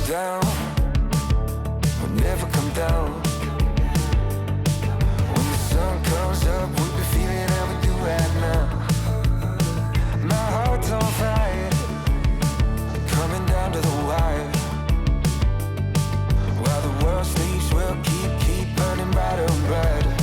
down, we'll never come down. When the sun comes up, we'll be feeling how we do right now. My heart's on fire, coming down to the wire. While the world sleeps, we'll keep burning brighter and brighter.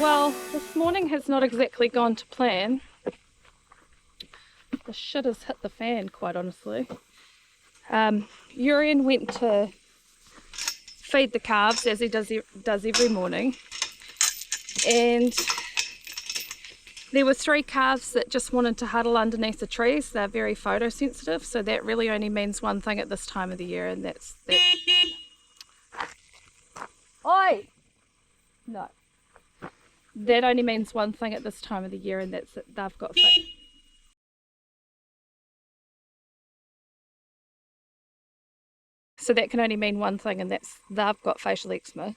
Well, this morning has not exactly gone to plan. The shit has hit the fan, quite honestly. Urian went to feed the calves, as he does every morning, and there were 3 calves that just wanted to huddle underneath the trees. They're very photosensitive, so that really only means one thing at this time of the year, and that's that. Oi! No. That only means one thing at this time of the year, and that's that they've got so that can only mean one thing, and that's they've got facial eczema.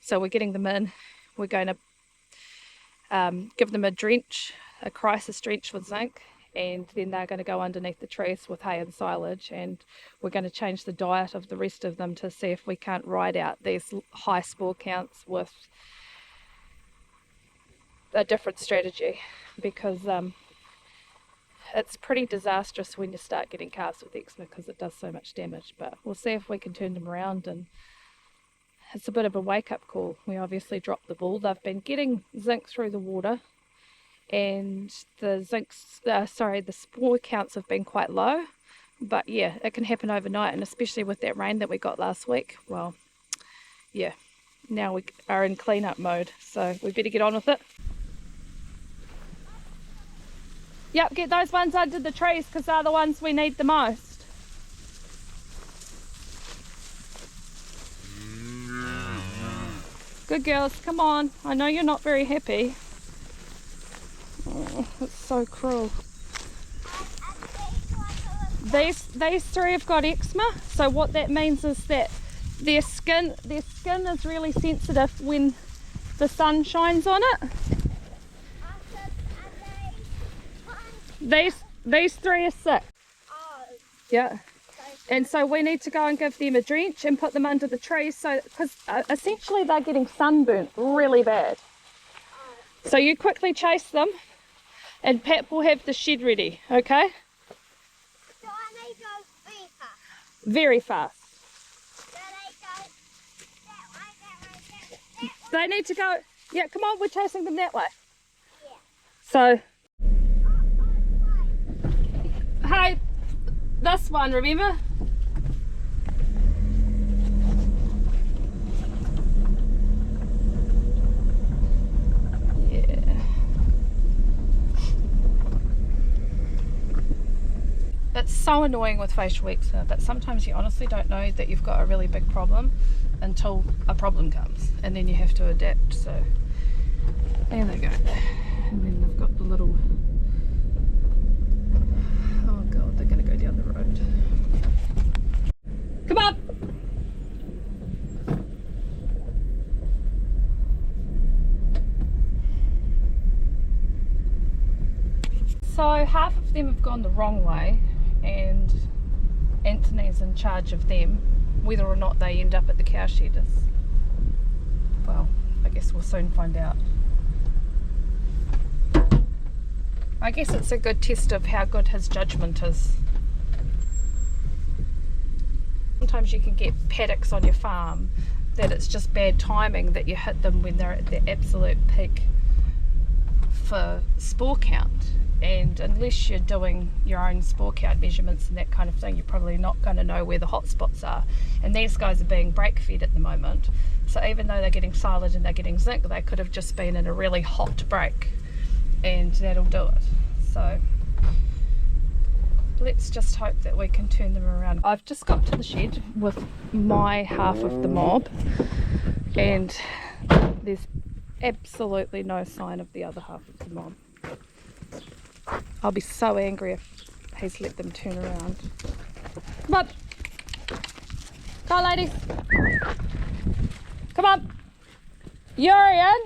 So we're getting them in. We're going to give them a drench, a crisis drench with zinc, and then they're going to go underneath the trees with hay and silage, and we're going to change the diet of the rest of them to see if we can't ride out these high spore counts with a different strategy, because it's pretty disastrous when you start getting calves with eczema because it does so much damage. But we'll see if we can turn them around, and it's a bit of a wake-up call. We obviously dropped the ball. They've been getting zinc through the water, and the the spore counts have been quite low. But yeah, it can happen overnight, and especially with that rain that we got last week. Well, yeah, now we are in clean-up mode, so we better get on with it. Yep, get those ones under the trees because they're the ones we need the most. Good girls, come on. I know you're not very happy. Oh, it's so cruel. These 3 have got eczema, so what that means is that their skin is really sensitive when the sun shines on it. These 3 are sick. Oh. Yeah. And so we need to go and give them a drench and put them under the trees, so because essentially they're getting sunburnt really bad. So you quickly chase them, and Pat will have the shed ready, okay? So I need to go very fast. Very fast. So they go that way. They need to go, yeah, come on, we're chasing them that way. Yeah. So, hey, this one, remember? Yeah. It's so annoying with facial eczema, but sometimes you honestly don't know that you've got a really big problem until a problem comes, and then you have to adapt. So there they go. And then they've got the little, oh god, they're going to go down the road. Come on! So half of them have gone the wrong way, and Anthony's in charge of them. Whether or not they end up at the cow shed is, well, I guess we'll soon find out. I guess it's a good test of how good his judgment is. Sometimes you can get paddocks on your farm that it's just bad timing that you hit them when they're at their absolute peak for spore count, and unless you're doing your own spore count measurements and that kind of thing, you're probably not going to know where the hot spots are. And these guys are being break fed at the moment, so even though they're getting silage and they're getting zinc, they could have just been in a really hot break, and that'll do it. So let's just hope that we can turn them around. I've just got to the shed with my half of the mob, and there's absolutely no sign of the other half of the mob. I'll be so angry if he's let them turn around. Come on! Come on, ladies! Come on! Urian!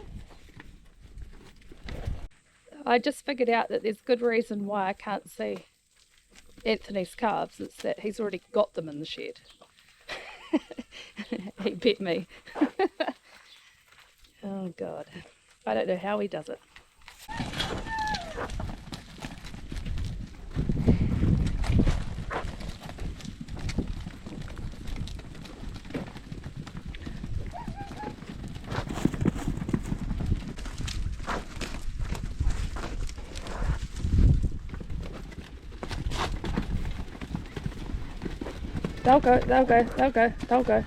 I just figured out that there's good reason why I can't see Anthony's calves is that he's already got them in the shed. He bet me. Oh God, I don't know how he does it. They'll go, they'll go, they'll go, they'll go.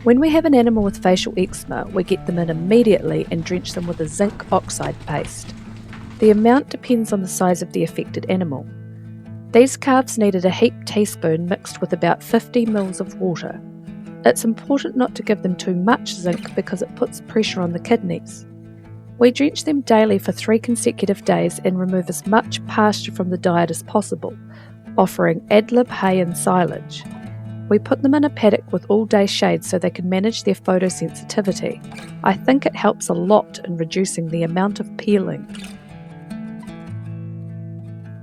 When we have an animal with facial eczema, we get them in immediately and drench them with a zinc oxide paste. The amount depends on the size of the affected animal. These calves needed a heaped teaspoon mixed with about 50 ml of water. It's important not to give them too much zinc because it puts pressure on the kidneys. We drench them daily for 3 consecutive days and remove as much pasture from the diet as possible, offering ad-lib hay and silage. We put them in a paddock with all-day shade so they can manage their photosensitivity. I think it helps a lot in reducing the amount of peeling.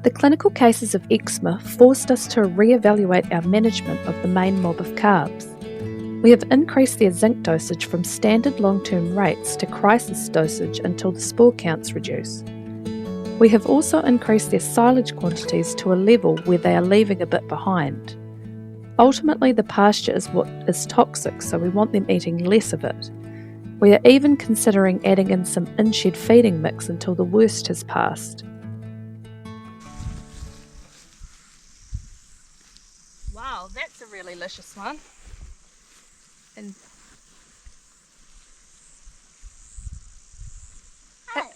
The clinical cases of eczema forced us to re-evaluate our management of the main mob of calves. We have increased their zinc dosage from standard long-term rates to crisis dosage until the spore counts reduce. We have also increased their silage quantities to a level where they are leaving a bit behind. Ultimately, the pasture is what is toxic, so we want them eating less of it. We are even considering adding in some in-shed feeding mix until the worst has passed. Wow, that's a really delicious one. And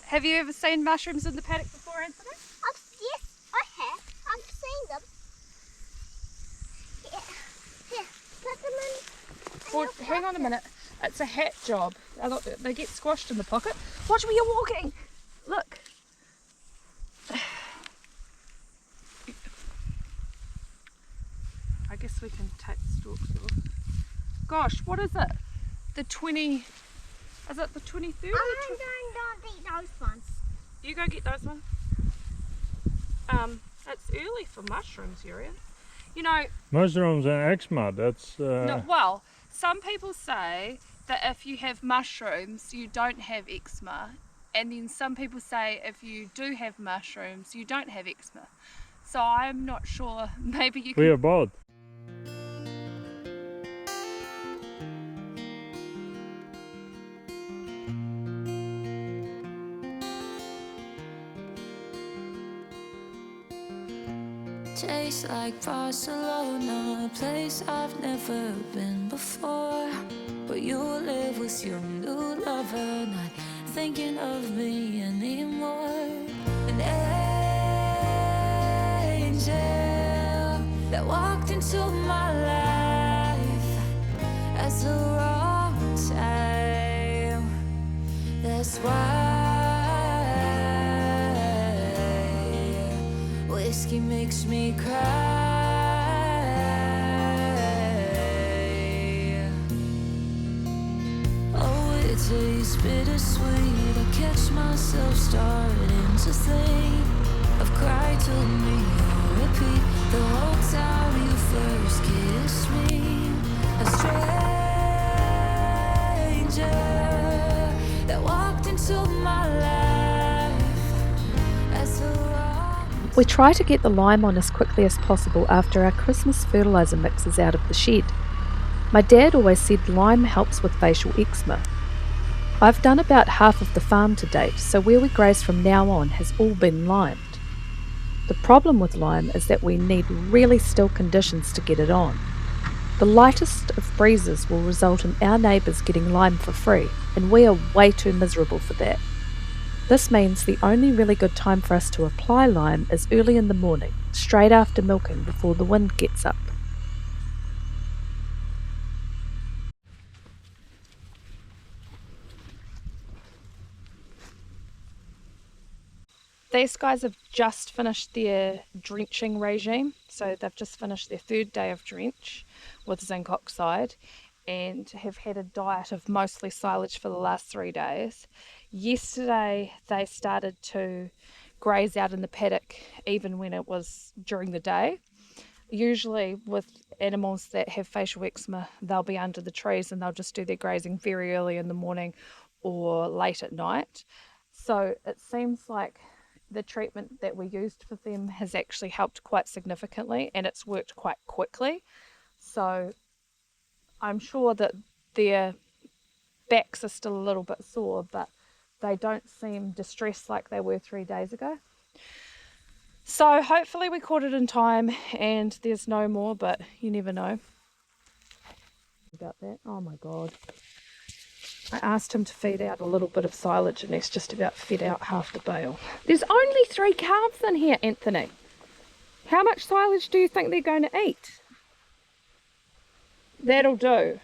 have you ever seen mushrooms in the paddock before, Anthony? Yes, I have. I've seen them. Here, put them in. Well, hang on a minute. It's a hat job. They get squashed in the pocket. Watch where you're walking. Look. I guess we can take the stalks off. Gosh, what is it? The 20... Is it the 23rd? Don't eat those ones. You go get those ones. It's early for mushrooms, Urian. You know... Mushrooms and eczema, that's... No, well, some people say that if you have mushrooms, you don't have eczema. And then some people say if you do have mushrooms, you don't have eczema. So I'm not sure. Maybe you can... We are both. Tastes like Barcelona, a place I've never been before. But you live with your new lover, not thinking of me anymore. An angel that walked into my life at the wrong time. That's why whiskey makes me cry. Oh, it tastes bittersweet. I catch myself starting to think of cry to me on repeat the whole time you first kissed me. A stranger that walked into my life as a We try to get the lime on as quickly as possible after our Christmas fertilizer mix is out of the shed. My dad always said lime helps with facial eczema. I've done about half of the farm to date, so where we graze from now on has all been limed. The problem with lime is that we need really still conditions to get it on. The lightest of breezes will result in our neighbours getting lime for free, and we are way too miserable for that. This means the only really good time for us to apply lime is early in the morning, straight after milking before the wind gets up. These guys have just finished their drenching regime, so they've just finished their 3rd day of drench with zinc oxide and have had a diet of mostly silage for the last 3 days. Yesterday they started to graze out in the paddock even when it was during the day. Usually with animals that have facial eczema, they'll be under the trees and they'll just do their grazing very early in the morning or late at night. So it seems like the treatment that we used for them has actually helped quite significantly, and it's worked quite quickly. So I'm sure that their backs are still a little bit sore, but they don't seem distressed like they were 3 days ago. So hopefully we caught it in time and there's no more, but you never know about that. Oh my God. I asked him to feed out a little bit of silage and he's just about fed out half the bale. There's only 3 calves in here, Anthony. How much silage do you think they're going to eat? That'll do.